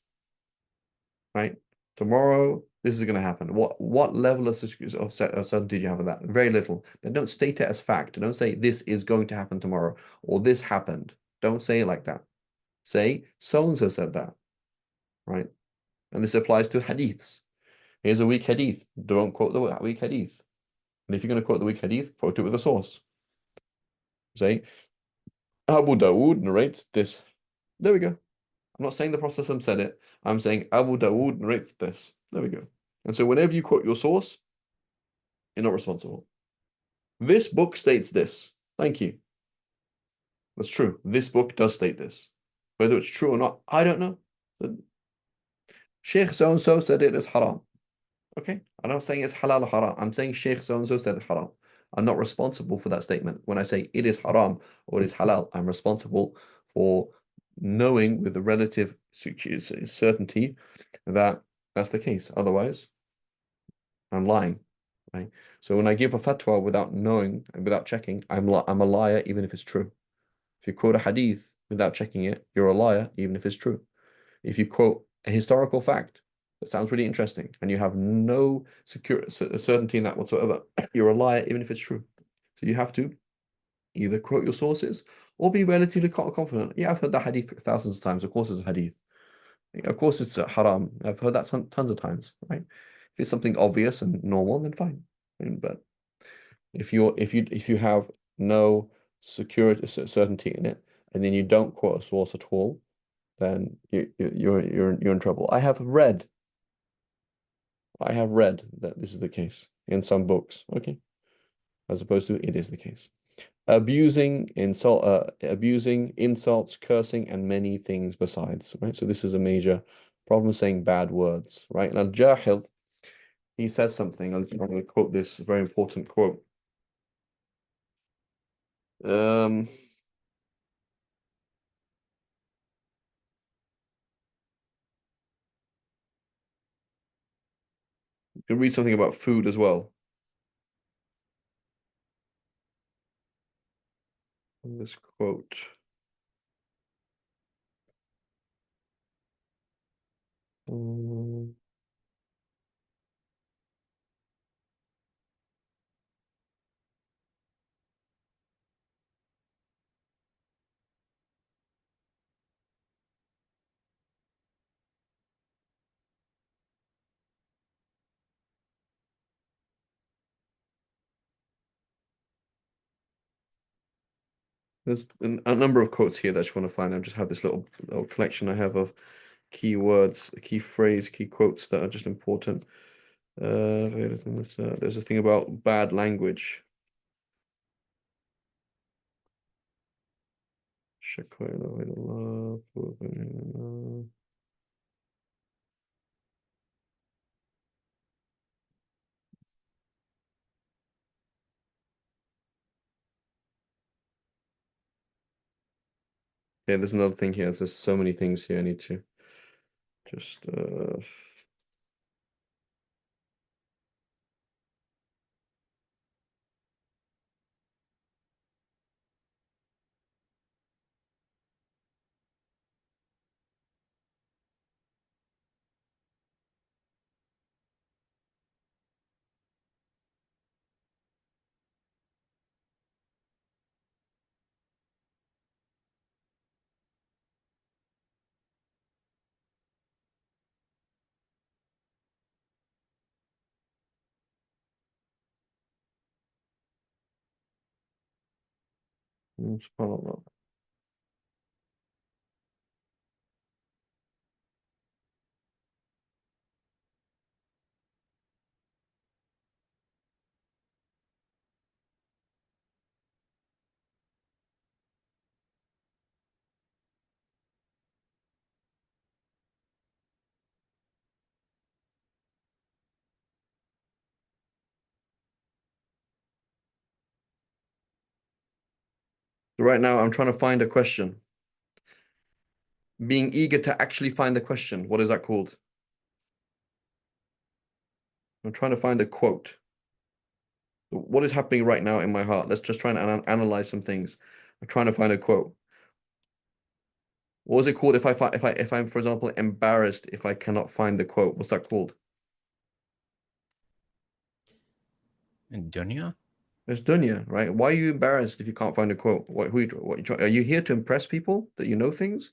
Right? Tomorrow, this is going to happen. What level of certainty do you have of that? Very little. Then don't state it as fact. Don't say this is going to happen tomorrow or this happened. Don't say it like that. Say so-and-so said that, right? And this applies to hadiths. Here's a weak hadith. Don't quote the weak hadith. And if you're going to quote the weak hadith, quote it with a source. Say, Abu Dawood narrates this. There we go. I'm not saying the Prophet said it. I'm saying Abu Dawood narrates this. There we go. And so whenever you quote your source, you're not responsible. This book states this. Thank you. That's true. This book does state this. Whether it's true or not, I don't know. But Sheikh so-and-so said it is haram. Okay. I'm not saying it's halal or haram. I'm saying Sheikh so-and-so said it's haram. I'm not responsible for that statement. When I say it is haram or it is halal, I'm responsible for knowing with a relative certainty that that's the case. Otherwise, I'm lying, right? So when I give a fatwa without knowing and without checking, I'm a liar even if it's true. If you quote a hadith without checking it, you're a liar even if it's true. If you quote a historical fact that sounds really interesting and you have no certainty in that whatsoever, you're a liar even if it's true. So you have to either quote your sources or be relatively confident. Yeah, I've heard that hadith thousands of times. Of course, it's a hadith. Of course, it's haram. I've heard that tons of times, right? If it's something obvious and normal, then fine. But if you have no security certainty in it, and then you don't quote a source at all, then you're in trouble. I have read that this is the case in some books, okay, as opposed to it is the case. Abusing, insults, cursing, and many things besides, right? So this is a major problem, saying bad words, right? And Al-Jahil, he says something. I'm going to quote this very important quote. Um, you can read something about food as well. This quote. Um, there's a number of quotes here that I just want to find. I just have this little collection I have of key words, key phrase, key quotes that are just important. There's a thing about bad language. Yeah, there's another thing here. There's so many things here I need to just subhanallah. So right now I'm trying to find a question. Being eager to actually find the question. What is that called? I'm trying to find a quote. What is happening right now in my heart? Let's just try and analyze some things. I'm trying to find a quote. What is it called if I'm, for example, embarrassed if I cannot find the quote? What's that called? Dunya? It's dunya, right? Why are you embarrassed if you can't find a quote? Are you here to impress people that you know things?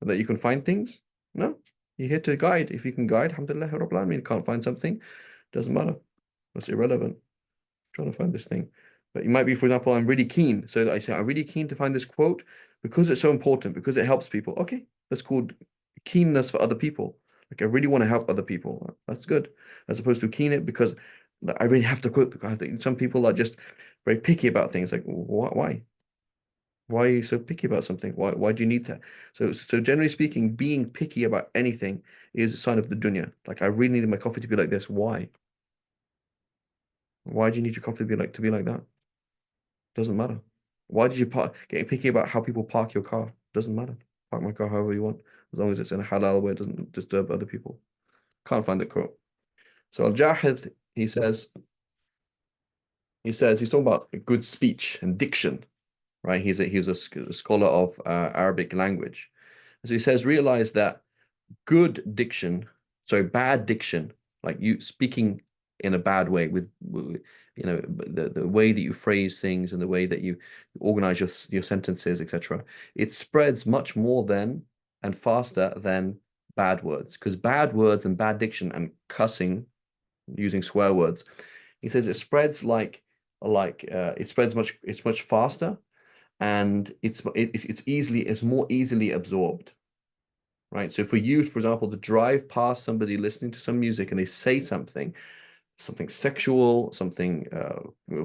That you can find things? No. You're here to guide. If you can guide, alhamdulillah, Rabbil Alameen. Can't find something, doesn't matter. That's irrelevant. I'm trying to find this thing. But it might be, for example, I'm really keen. So I say, I'm really keen to find this quote because it's so important, because it helps people. Okay, that's called keenness for other people. Like I really want to help other people. That's good. As opposed to keen it because I really have to quote. I think some people are just very picky about things. Like, why? Why are you so picky about something? Why do you need that? So generally speaking, being picky about anything is a sign of the dunya. Like I really needed my coffee to be like this. Why? Why do you need your coffee to be like that? Doesn't matter. Why did you getting picky about how people park your car? Doesn't matter. Park my car however you want, as long as it's in a halal way, it doesn't disturb other people. Can't find the quote. So Al-Jahid, he's talking about good speech and diction, right? He's a scholar of Arabic language. So he says, realize that good diction, so bad diction, like you speaking in a bad way the way that you phrase things and the way that you organize your sentences, etc. It spreads much more than and faster than bad words, because bad words and bad diction and cussing, using swear words, he says it spreads it spreads much faster, and it's more easily absorbed. Right. So for you, for example, to drive past somebody listening to some music and they say something sexual, something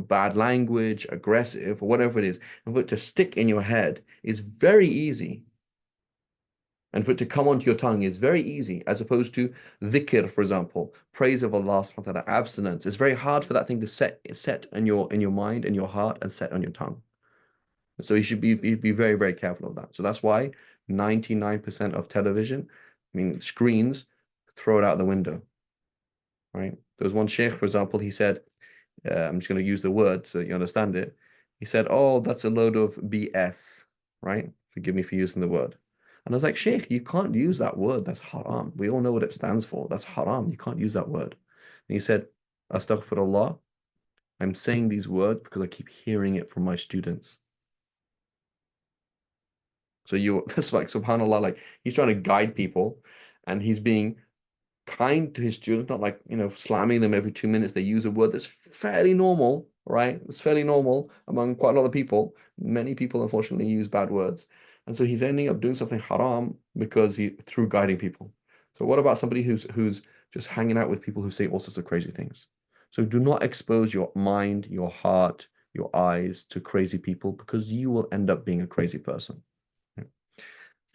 bad language, aggressive, or whatever it is, and for it to stick in your head is very easy. And for it to come onto your tongue is very easy, as opposed to dhikr, for example, praise of Allah subhanahu wa ta'ala, abstinence. It's very hard for that thing to set in your mind and your heart and set on your tongue. So you should be very, very careful of that. So that's why 99% of television, I mean screens, throw it out the window, right? There was one sheikh, for example, he said, I'm just going to use the word so that you understand it. He said, oh, that's a load of BS, right? Forgive me for using the word. And I was like, Sheikh, you can't use that word. That's haram. We all know what it stands for. That's haram. You can't use that word. And he said, Astaghfirullah. I'm saying these words because I keep hearing it from my students. So that's like, subhanAllah, like he's trying to guide people and he's being kind to his students, not like, slamming them every 2 minutes. They use a word that's fairly normal, right? It's fairly normal among quite a lot of people. Many people, unfortunately, use bad words. And so he's ending up doing something haram because through guiding people. So what about somebody who's just hanging out with people who say all sorts of crazy things? So do not expose your mind, your heart, your eyes to crazy people, because you will end up being a crazy person.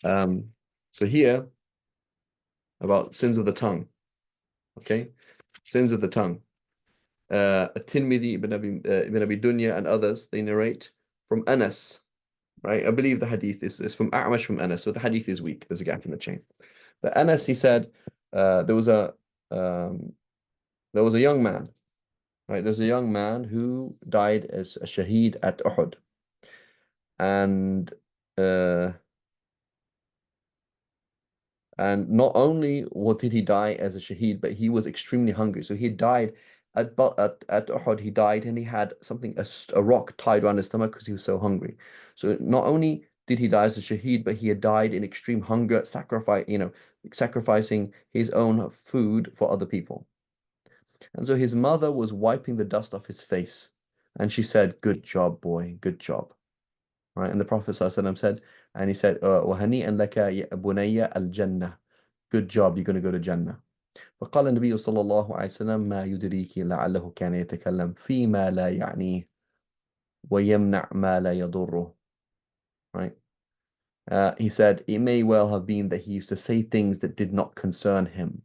So here about sins of the tongue. Okay, sins of the tongue. At-Tirmidhi, Ibn Abi Dunya, and others, they narrate from Anas, right? I believe the hadith is from A'mash from Anas, so the hadith is weak. There's a gap in the chain. But Anas, he said, there was a young man, right? There's a young man who died as a shaheed at Uhud, and uh, and not only what did he die as a shaheed, but he was extremely hungry. So he died at Uhud. He died, and he had a rock tied around his stomach because he was so hungry. So not only did he die as a shaheed, but he had died in extreme hunger, sacrificing his own food for other people. And so his mother was wiping the dust off his face, and she said, "Good job, boy. Good job." Right? And the Prophet ﷺ said, and he said, وَهَنِيئًا لَكَ يَا بُنَيَّ الْجَنَّةِ. Good job, you're going to go to Jannah. فقال النبي صلى الله عليه وسلم ما يدريك لعله كان يتكلم فيما لا يعنيه ويمنع ما لا يضره. Right? He said, it may well have been that he used to say things that did not concern him.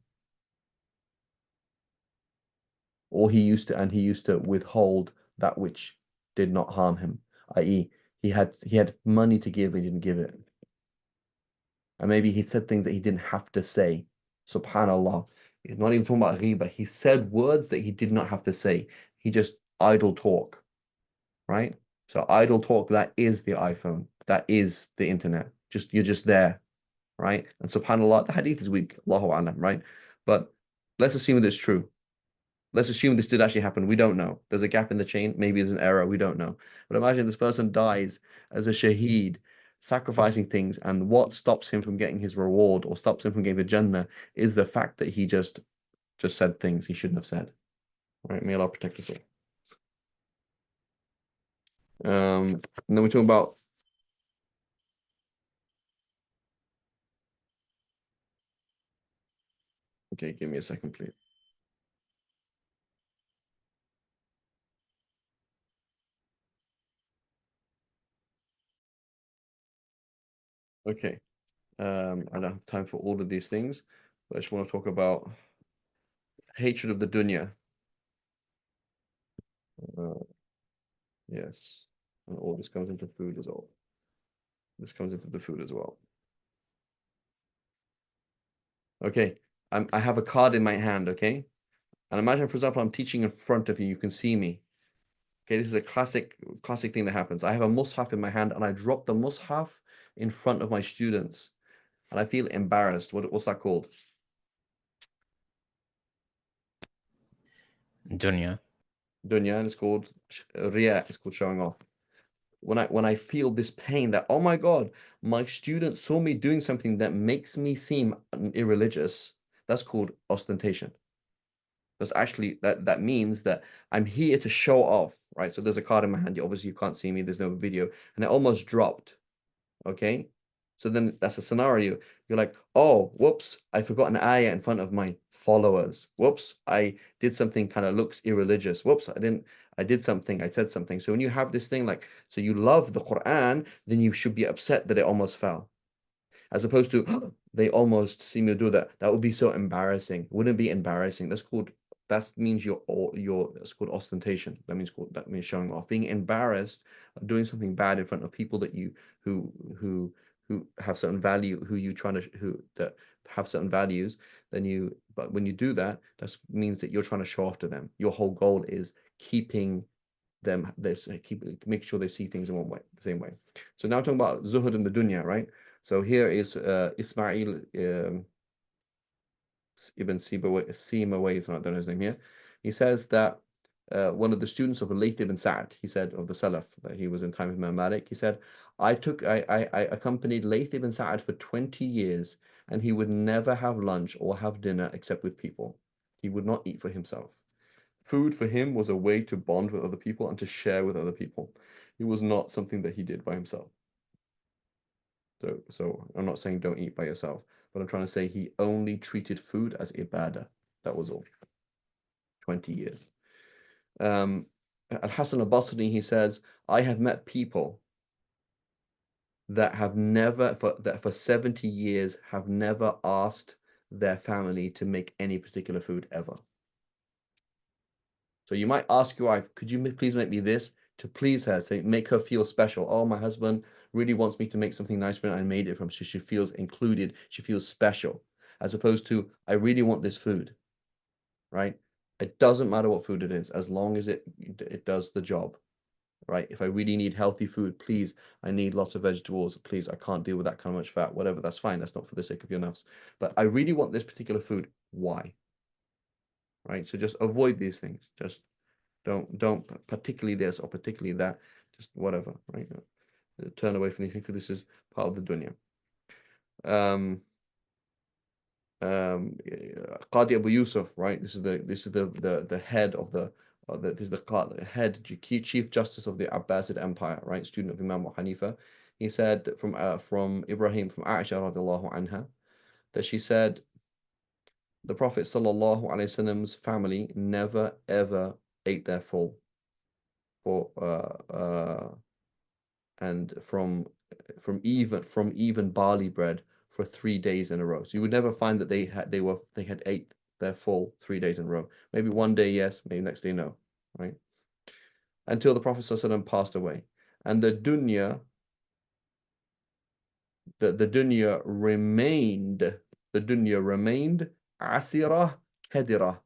Or he used to withhold that which did not harm him, i.e., he had money to give, he didn't give it. And maybe he said things that he didn't have to say. Subhanallah. He's not even talking about ghibah. He said words that he did not have to say. He just idle talk, right? So idle talk, that is the iPhone. That is the internet. You're just there, right? And subhanallah, the hadith is weak, Allahu alam, right? But let's assume that it's true. Let's assume this did actually happen. We don't know. There's a gap in the chain. Maybe there's an error. We don't know. But imagine this person dies as a shaheed, sacrificing things, and what stops him from getting his reward or stops him from getting the Jannah is the fact that he just said things he shouldn't have said. Right? May Allah protect us all. And then we talk about okay, give me a second, please. Okay. I don't have time for all of these things, but I just want to talk about hatred of the dunya. Yes. And all this comes into food as well. This comes into the food as well. Okay. I have a card in my hand, okay? And imagine, for example, I'm teaching in front of you, you can see me. Okay, this is a classic thing that happens. I have a mushaf in my hand and I drop the mushaf in front of my students and I feel embarrassed. What's that called? Dunya. Dunya, and it's called riya, it's called showing off. When I feel this pain that, oh my God, my student saw me doing something that makes me seem irreligious, that's called ostentation. Because actually that means that I'm here to show off, right? So there's a card in my hand. Obviously you can't see me, there's no video, and it almost dropped. Okay. So then that's a scenario. You're like, oh, whoops, I forgot an ayah in front of my followers. Whoops, I did something kind of looks irreligious. Whoops, I did something, I said something. So when you have this thing like, so you love the Quran, then you should be upset that it almost fell. As opposed to, "Oh, they almost see me do that. That would be so embarrassing. Wouldn't it be embarrassing? That means it's called ostentation. That means showing off. Being embarrassed, doing something bad in front of people that you who who who have certain value, who you trying to who that have certain values, but when you do that, that means that you're trying to show off to them. Your whole goal is keeping them this make sure they see things in one way, the same way. So now talking about zuhud in the dunya, right? So here is Ismail Ibn Sibawayh, I don't know his name here. He says that one of the students of Layth ibn Sa'd, he said of the Salaf, that he was in time of Imam Malik, he said, I accompanied Layth ibn Sa'd for 20 years and he would never have lunch or have dinner except with people. He would not eat for himself. Food for him was a way to bond with other people and to share with other people. It was not something that he did by himself. So I'm not saying don't eat by yourself, but I'm trying to say he only treated food as ibadah. That was all. 20 years. Al-Hasan al-Basri, he says, I have met people that have never, for 70 years, have never asked their family to make any particular food ever. So you might ask your wife, could you please make me this to please her, say, make her feel special. Oh, my husband really wants me to make something nice for her. I made it for him. So she feels included. She feels special, as opposed to, I really want this food, right? It doesn't matter what food it is, as long as it does the job, right? If I really need healthy food, please, I need lots of vegetables. Please, I can't deal with that kind of much fat, whatever. That's fine. That's not for the sake of your nafs. But I really want this particular food. Why? Right? So just avoid these things. Just don't particularly this or particularly that, just whatever, right? Turn away from these things because this is part of the dunya. Qadi Abu Yusuf, right? This is the head of this is the head chief justice of the Abbasid Empire, right? Student of Imam Abu Hanifa. He said from Ibrahim, from Aisha radiallahu anha, that she said the Prophet sallallahu alaihi wasallam's family never ever ate their full for and from even barley bread for 3 days in a row. So you would never find that they had ate their full 3 days in a row. Maybe one day yes, maybe next day no, right? Until the Prophet ﷺ passed away, and the dunya remained asira kedira,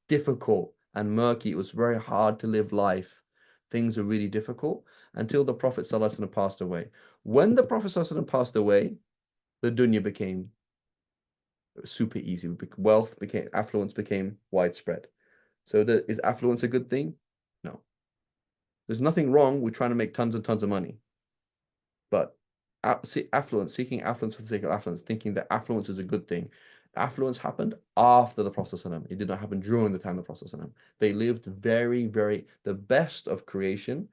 difficult and murky. It was very hard to live life. Things are really difficult until the Prophet ﷺ passed away. When the Prophet ﷺ passed away, the dunya became super easy. Affluence became widespread. So is affluence a good thing? No. There's nothing wrong with trying to make tons and tons of money. But seeking affluence for the sake of affluence, thinking that affluence is a good thing. Affluence happened after the Prophet ﷺ. It did not happen during the time of the Prophet ﷺ. They lived very, very, the best of creation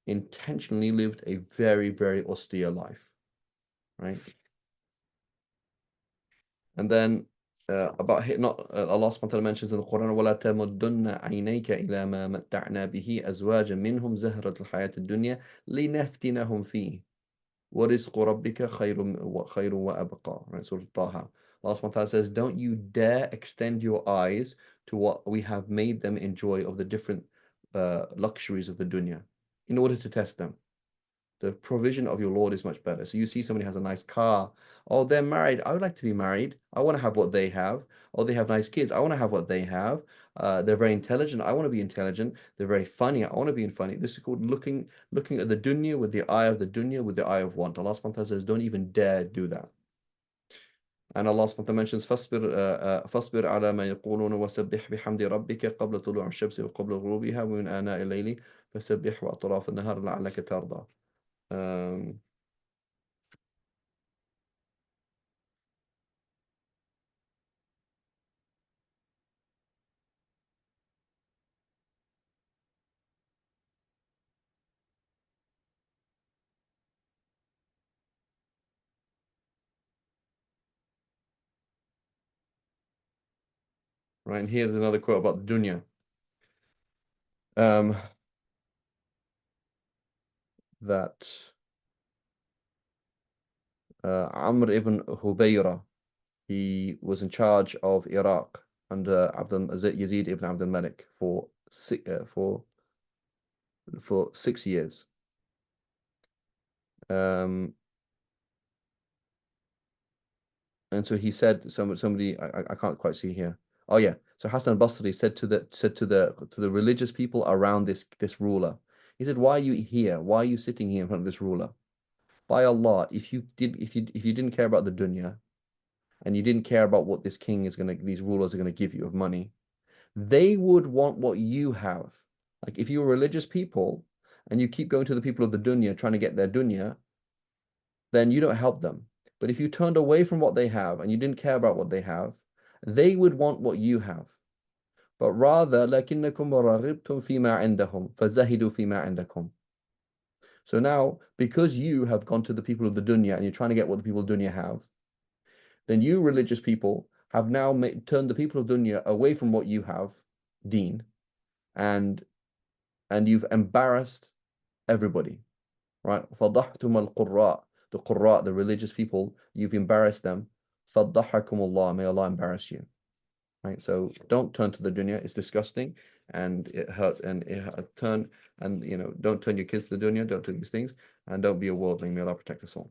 intentionally lived a very, very austere life, right? And then about not Allah subhanahu wa ta'ala mentions in the Quran, وَلَا تَمُدُّنَّ عَيْنَيْكَ إِلَى مَا مَتَّعْنَا بِهِ أَزْوَاجًا مِّنْهُمْ زَهْرَةَ الْحَيَاةِ الدُّنْيَا لِنَفْتِنَهُمْ فِيهِ وَرِزْقُ رَبِّكَ خَيْرٌ وَأَبْقَى. Right, Surah Taha. Allah subhanahu wa ta'ala says, don't you dare extend your eyes to what we have made them enjoy of the different luxuries of the dunya in order to test them. The provision of your Lord is much better. So you see somebody has a nice car. Oh, they're married. I would like to be married. I want to have what they have. Oh, they have nice kids. I want to have what they have. They're very intelligent. I want to be intelligent. They're very funny. I want to be funny. This is called looking at the dunya with the eye of the dunya, with the eye of want. Allah subhanahu wa ta'ala says, don't even dare do that. And Allah subhanahu wa ta'ala mentions, فَاصْبِرْ عَلَى مَا يَقُولُونَ وَسَبِّحْ بِحَمْدِ رَبِّكَ قَبْلَ طُلُوعِ الشَّمْسِ وَقَبْلَ غُرُوبِهَا وَمِنْ آنَاءِ اللَّيْلِ فَسَبِّحْ وَأَطْرَافَ النَّهَارِ لَعَلَّكَ تَرْضَى. Right, and here's another quote about the dunya. That Amr ibn Hubayra, he was in charge of Iraq under Yazid ibn Abdul Malik for 6 years. And so he said, somebody I can't quite see here. Oh yeah, so Hassan al-Basri said to the religious people around this ruler. He said, "Why are you here? Why are you sitting here in front of this ruler? By Allah, if you didn't care about the dunya, and you didn't care about what these rulers are gonna give you of money, they would want what you have. Like if you were religious people and you keep going to the people of the dunya trying to get their dunya, then you don't help them. But if you turned away from what they have and you didn't care about what they have, they would want what you have. But rather, لَكِنَّكُمْ رَغِبْتُمْ فِي مَا عِنْدَهُمْ فَزَهِدُوا فِي مَا عِنْدَكُمْ. So now, because you have gone to the people of the dunya and you're trying to get what the people of dunya have, then you religious people have now turned the people of dunya away from what you have, deen, and you've embarrassed everybody, right? فَضَحْتُمَ الْقُرَّاء. The qurra, the religious people, you've embarrassed them. فَضَحَكُمُ اللَّهُ. May Allah embarrass you. Right? So don't turn to the dunya. It's disgusting and it hurt and don't turn your kids to the dunya, don't do these things, and don't be a worldling. May Allah protect us all.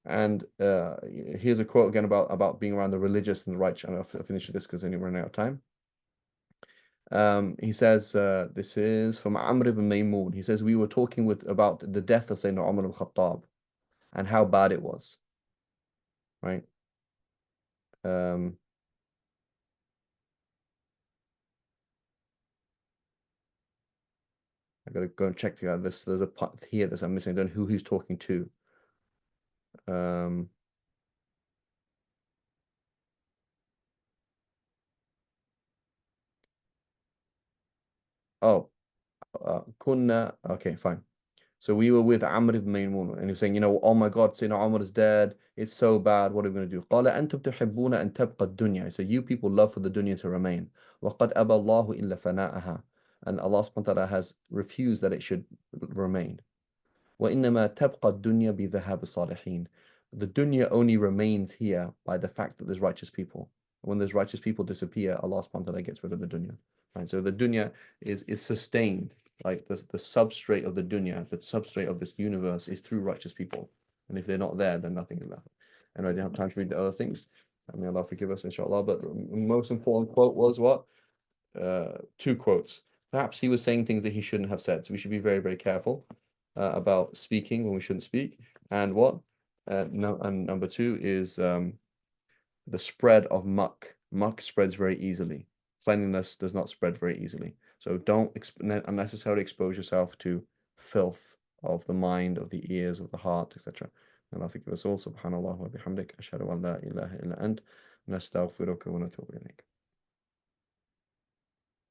And here's a quote again about being around the religious and the righteous. And I'll finish this because we're running out of time. He says, this is from Amr ibn Maymun. He says, we were talking about the death of Sayyidina Umar ibn Khattab and how bad it was. Right? I gotta go and check together. There's a part here that I'm missing. I don't know who he's talking to. Kunna. Okay, fine. So we were with Amr ibn Maymun, and he was saying, oh my God, Sayyidina Umar is dead. It's so bad. What are we going to do? قال أنتم تحبون أن تبقى الدنيا. So you people love for the dunya to remain. وقد أبى الله إلا فناءها. And Allah subhanahu wa ta'ala has refused that it should remain. وإنما تبقى الدنيا بذهاب الصالحين. The dunya only remains here by the fact that there's righteous people. When those righteous people disappear, Allah subhanahu wa ta'ala gets rid of the dunya. Right? So the dunya is sustained. Like the substrate of the dunya, the substrate of this universe is through righteous people. And if they're not there, then nothing is left. And I didn't have time to read the other things. May Allah forgive us, inshallah. But the most important quote was what? 2 quotes. Perhaps he was saying things that he shouldn't have said. So we should be very, very careful about speaking when we shouldn't speak. And what? No, and number 2 is the spread of muck. Muck spreads very easily. Cleanliness does not spread very easily. So don't unnecessarily expose yourself to filth of the mind, of the ears, of the heart, etc. And I think it was all subhanallah wa bihamdik ashhadu an la ilaha illa ant nastaghfiruka wa natubu ilayk.